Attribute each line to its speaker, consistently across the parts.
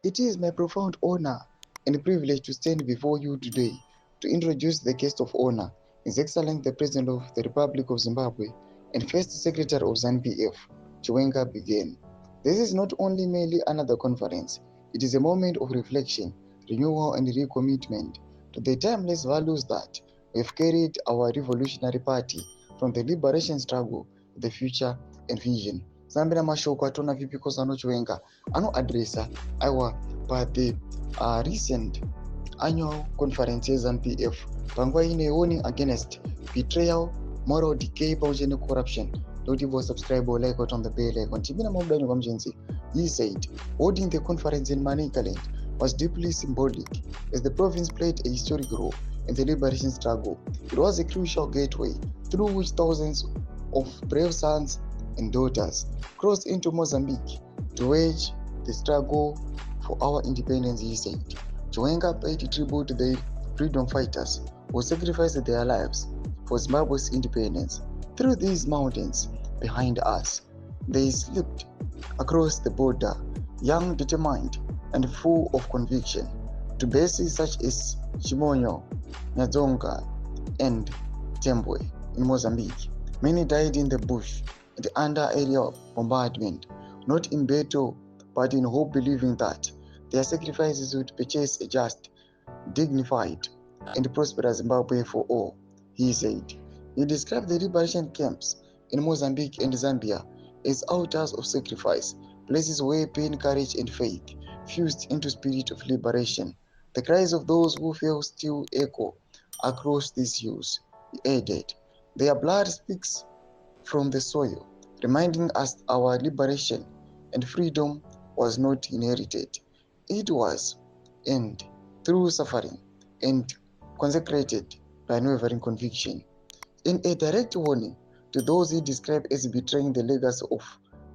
Speaker 1: It is my profound honor and privilege to stand before you today to introduce the guest of honor, His Excellency the President of the Republic of Zimbabwe and First Secretary of ZANU-PF, Chiwenga began. This is not only merely another conference, it is a moment of reflection, renewal and recommitment to the timeless values that have carried our revolutionary party from the liberation struggle to the future and vision. Zambira mashoko atona vipi kozano Chiwenga anoadresa aiwa pa the recent annual conference ZANU-PF panguva ine warning against betrayal, moral decay pamwe ne corruption. Don't even subscribe or like out on the bell icon. Chibina Mobdani Wamjensi, he said, holding the conference in Manicaland was deeply symbolic as the province played a historic role in the liberation struggle. It was a crucial gateway through which thousands of brave sons and daughters crossed into Mozambique to wage the struggle for our independence, he said. Chiwenga paid tribute to the freedom fighters who sacrificed their lives for Zimbabwe's independence. Through these mountains behind us, they slipped across the border, young, determined, and full of conviction, to bases such as Chimonyo, Nyadzonga, and Tembwe in Mozambique. Many died in the bush and under aerial bombardment, not in battle, but in hope, believing that their sacrifices would purchase a just, dignified, and prosperous Zimbabwe for all, he said. He described the liberation camps in Mozambique and Zambia as altars of sacrifice, places where pain, courage, and faith fused into spirit of liberation. The cries of those who fell still echo across these hills, he added. Their blood speaks from the soil, reminding us our liberation and freedom was not inherited. It was earned through suffering and consecrated by unwavering conviction. In a direct warning to those he described as betraying the legacy of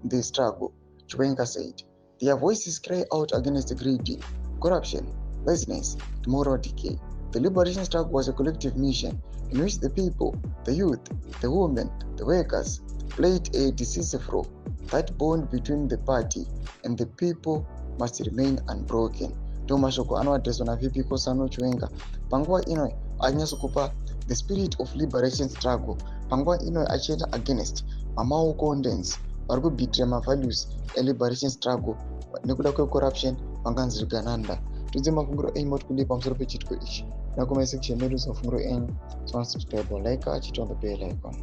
Speaker 1: the struggle, Chiwenga said, their voices cry out against greed, corruption, laziness, and moral decay. The liberation struggle was a collective mission in which the people, the youth, the women, the workers played a decisive role. That bond between the party and the people must remain unbroken. Tomashoko anoadreswa naVP Kosano Chiwenga panguva ino anyatsokupa the spirit of liberation struggle panguva ino achienda against mamaoko ndenzi vari kubhitira mavalues eliberation struggle nekuda kwecorruption vanganzi rigananda. Tudze mafunguro enyu moti kudii pamusoro pechitiko ichi nakumasection medu mafunguro enyu. So subscribe or like achiti on the bell icon.